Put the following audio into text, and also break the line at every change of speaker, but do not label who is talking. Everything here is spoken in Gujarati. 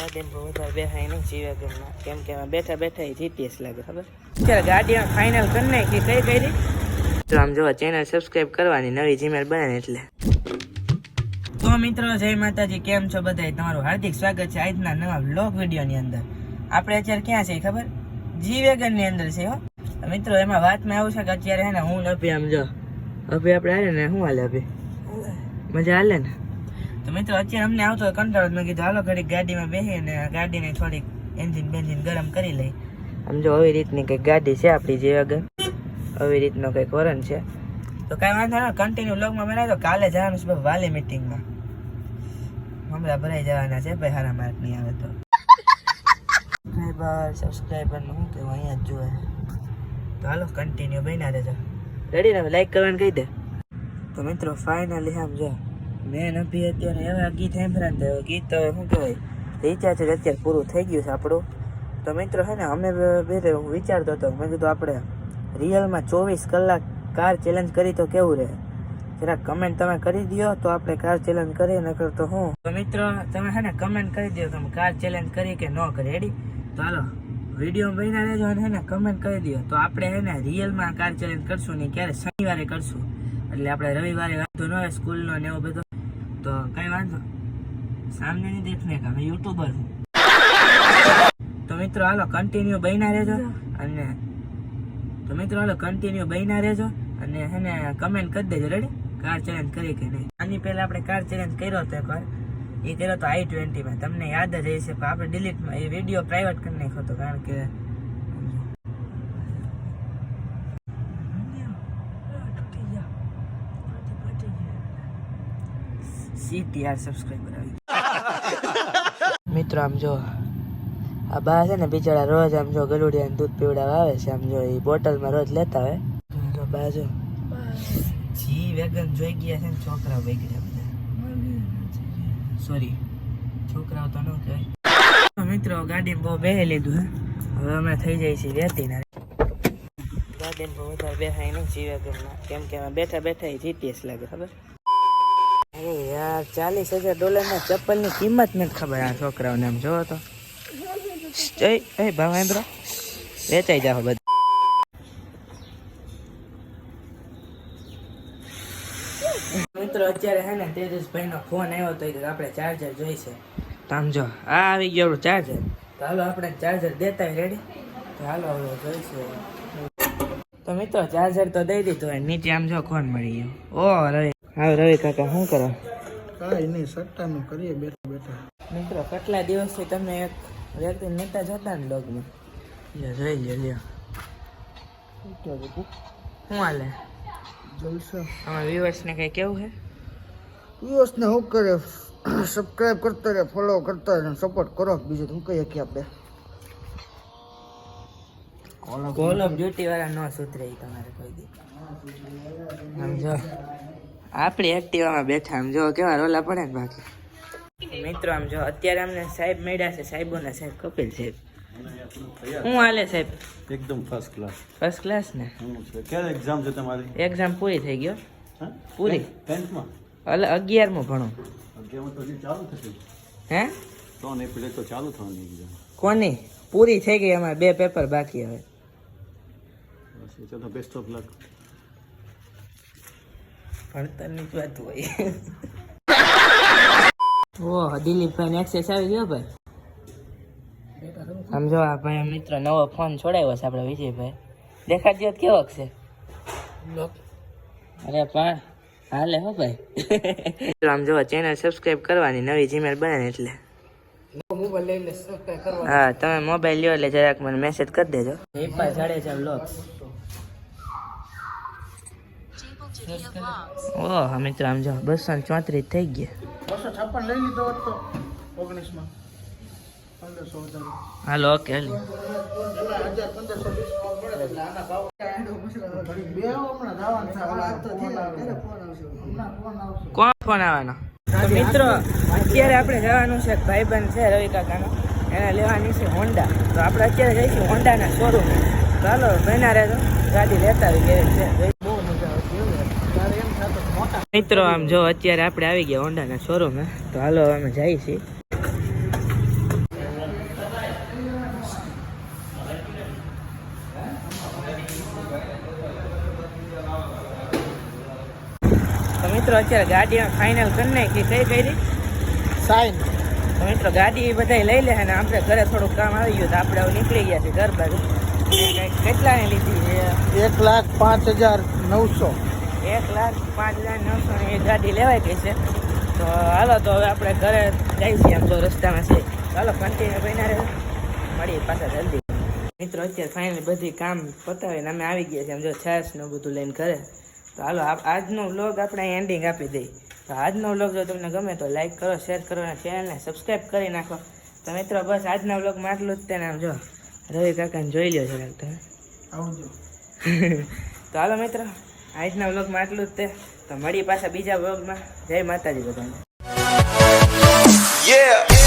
ગાડીમાં વધારે બેહાય નહીં જીવેગનમાં, કેમ કે બેઠા બેઠા જીપીએસ લાગે ખબર. અત્યારે ગાડીમાં ફાઇનલ કરી નાખી. કઈ કરી તો આમ જોવા ચેનલ સબસ્ક્રાઈબ કરવાની, નવી જીમેલ બને એટલે. તો મિત્રો જય માતાજી, કેમ છો બધા? તમારું હાર્દિક સ્વાગત છે આજના નવા વ્લોગ વિડીયોની અંદર. આપણે અત્યારે ક્યાં છે ખબર? જીવેગન ની અંદર છે હો મિત્રો. એમાં વાતમાં એવું છે કે અત્યારે હે ને હું અભી આમ જો અભી આપણે હાલે ને શું હાલે અભી મજા હાલે ને. તો મિત્રો અત્યારે અમને આવતો કંટાળો, મેં કીધું હાલો ઘડીક ગાડીમાં બેસી ને ગાડીને થોડીક એન્જિન ગરમ કરી લઈ. આમ જો આવી રીતની કંઈક ગાડી છે આપણી જીવેગન, આવી રીતનો કંઈક વરણ છે. તો કાંઈ વાંધો ના, કન્ટિન્યુ વ્લોગમાં બનાવી. તો કાલે જવાનું છે વાલી મિટિંગમાં, હમણાં ભરાઈ જવાના છે ભાઈ. સારા માર્ક નહીં આવે તો સબસ્ક્રાઈબર નું શું કેવું અહીંયા જ જોવે. તો હાલો કન્ટિન્યુ બન્યા રહેજો. રેડી ને? લાઈક કરવાનું કહી દે. તો મિત્રો ફાઇનલી આમ જો મેં અભી અત્યારે એવા ગીત સાંભળ્યા ને, ગીત હવે શું કહેવાય રિચાર્જ અત્યારે પૂરું થઈ ગયું છે આપણું. તો મિત્રો છે ને અમે બે હું વિચારતો હતો, મેં કીધું આપણે રિયલમાં 24 કલાક કાર ચેલેન્જ કરી તો કેવું રહે. જરાક કમેન્ટ તમે કરી દો તો આપણે કાર ચેલેન્જ કરીએ, નકર તો હું. તો મિત્રો તમે છે ને કમેન્ટ કરી દો તમે કાર ચેલેન્જ કરી કે ન કરી. રેડી? તો હાલો વિડીયો બન્યા રહેજો અને છે ને કમેન્ટ કરી દો તો આપણે છે ને રિયલમાં કાર ચેલેન્જ કરશું નહીં, ક્યારે શનિવારે કરશું. એટલે આપણે રવિવારે વાંધો ન હોય સ્કૂલનો ને એવો બધો, તો કાંઈ વાંધો સામને નહીં દેખને કે અમે યુટ્યુબર છું. તો મિત્રો હાલો કન્ટિન્યુ બન્યા રહેજો અને તો મિત્રો હાલો કન્ટિન્યુ બન્યા રહેજો અને છે ને કમેન્ટ કરી દેજો. રેડી? કાર ચેલેન્જ કરી કે નહીં. આની પહેલા આપણે કાર ચેલેન્જ કર્યો હતો એકવાર, એ કર્યો હતો i20 માં, તમને યાદ જ હશે. પણ આપણે ડિલીટમાં એ વિડીયો પ્રાઇવેટ કરી નાખ્યો હતો, કારણ કે CTR સબસ્ક્રાઇબર આવી. મિત્રો આમ જો આ બા છે ને બિચારા રોજ આમ જો ગલુડિયાને દૂધ પીવડાવવા આવે છે. આમ જો એ બોટલમાં રોજ લેતા હોય. તો બા જો જીવેગન જોઈ ગયા છે ને છોકરાઓ બગડ્યા બધા. સોરી છોકરાઓ તો ન કહેવાય. મિત્રો ગાડીમાં બહુ બેહી લીધું હે, હવે અમે થઈ જાય છે વેતીના. ગાડીમાં બહુ વધારે બેહાય નહીં જીવેગનમાં, કેમ કે બેઠા બેઠા જીપીએસ લાગે ખબર. અરે યાર $40,000 ના ચપ્પલની કિંમત નથી ખબર આ છોકરાઓને. આમ જોવો તો ભાવ બ્રો વેચાઈ જાવ બધા. મિત્રો અત્યારે હે ને તેજસભાઈ નો ફોન આવ્યો તો આપણે ચાર્જર જોઈશે. તો આમ જો આ આવી ગયો ચાર્જર. તો હાલો આપણે ચાર્જર દેતા હોય. રેડી? તો હાલો હવે જોઈશે. તો મિત્રો ચાર્જર તો દઈ દીધું હોય. નીચે આમ જો કોણ મળી ગયો. ઓ રવિ. હા રવિ કાકા શું કરો?
કાંઈ નહીં, સટ્ટાનું કરીએ બેઠા બેઠા.
મિત્રો કેટલા દિવસથી તમે એક વ્યક્તિ નેતા જોતા ને બ્લોગમાં, જોઈ લ્યો. શું હાલે?
જલસા.
આમાં વ્યુઅર્સને કંઈ કેવું છે?
વ્યુઅર્સને શું કરે? સબસ્ક્રાઈબ કરતા રહે, ફોલો કરતા રહે, સપોર્ટ કરો. બીજું શું કહીએ કે આપણે કોલ ઓફ ડ્યુટી વાળા ન સુધરે તમારે કોઈ દી. આમ જો આપણી એક્ટિવામાં બેઠા આમ જો કેવા રોલા પડે ને. બાકી મિત્રો આમ જો અત્યારે અમને સાહેબ મળ્યા છે, સાહેબોના સાહેબ કપિલ સાહેબ. શું હાલે સાહેબ?
એકદમ ફર્સ્ટ ક્લાસ.
ફર્સ્ટ ક્લાસ ને?
ક્યારે એક્ઝામ છે તમારી?
એક્ઝામ પૂરી થઈ ગયો. પૂરી
10th માં?
11મું ભણું.
11 તો હજી ચાલુ થશે.
હે
3 એપ્રિલે તો ચાલુ થવાની એક્ઝામ.
કોની પૂરી થઈ ગઈ? અમારે 2 પેપર બાકી હવે.
બસ તો બેસ્ટ ઓફ લક.
ભણતરની જ વાત હોય. ઓહ દિલીપભાઈ ને એક્સેસ આવી ગયો ભાઈ. આમ જો આ ભાઈ મિત્ર નવો ફોન છોડાવ્યો છે આપણે વિજયભાઈ. દેખાડજો કેવો છે? અરે પણ હાલે હો ભાઈ. આમ જો ચેનલ સબસ્ક્રાઇબ કરવાની, નવી જીમેલ બને એટલે. હા તમે મોબાઈલ લ્યો એટલે જરાક મને મેસેજ કરી દેજો. દીપા જાડેજા વ્લોગ્સ. ઓહ મિત્ર આમ જો 234 થઈ ગયા.
256 લઈ લીધો હોત તો 19 માં 1500.
હાલો ઓકે હાલો. કોણ ફોન આવવાનો? તો મિત્રો અત્યારે આપણે જવાનું છે ભાઈબંધ છે રવિ કાકાનો, એને લેવાની છે હોન્ડા. તો આપણે અત્યારે જઈશું હોન્ડાના શોરૂમ. ચાલો બના રહેજો, ગાડી લેતા આવી કેવી છે. બહુ મજા આવતી. મિત્રો આમ જો અત્યારે આપણે આવી ગયા હોન્ડાના શોરૂમ. તો હાલો અમે જઈએ છીએ.
મિત્રો અત્યારે ગાડીમાં ફાઇનલ કરી નાખી કઈ કરી
સાઈન
તો મિત્રો ગાડી બધા લઈ લે અને આપણે ઘરે થોડુંક કામ આવી ગયું તો આપણે હવે નીકળી ગયા છીએ ઘર બાજુ કેટલાની લીધી છે
1,05,900
1,05,900 ની ગાડી લેવાઈ ગઈ છે તો હાલો તો હવે આપણે ઘરે જઈએ છીએ આમ તો રસ્તામાં છે ચાલો કન્ટિન્યુ બન્યા રહે મળીએ પાછા જલ્દી મિત્રો અત્યારે ફાઇનલી બધી કામ પતાવીને અમે આવી ગયા છીએ આમ જો છાશ ને બધું લઈને ઘરે તો હાલો આજનો વ્લોગ આપણે અહીં એન્ડિંગ આપી દઈએ તો આજનો વ્લોગ જો તમને ગમે તો લાઈક કરો શેર કરો અને ચેનલને સબસ્ક્રાઈબ કરી નાખો તો મિત્રો બસ આજના વ્લોગમાં આટલું જ તેને આમ જો રવિ કાકાને જોઈ લ્યો છે તમે
આવજો
તો હાલો મિત્રો આજના વ્લોગમાં આટલું જ તે તો મળીએ પાછા બીજા વ્લોગમાં જય માતાજી બધાને
Yeah.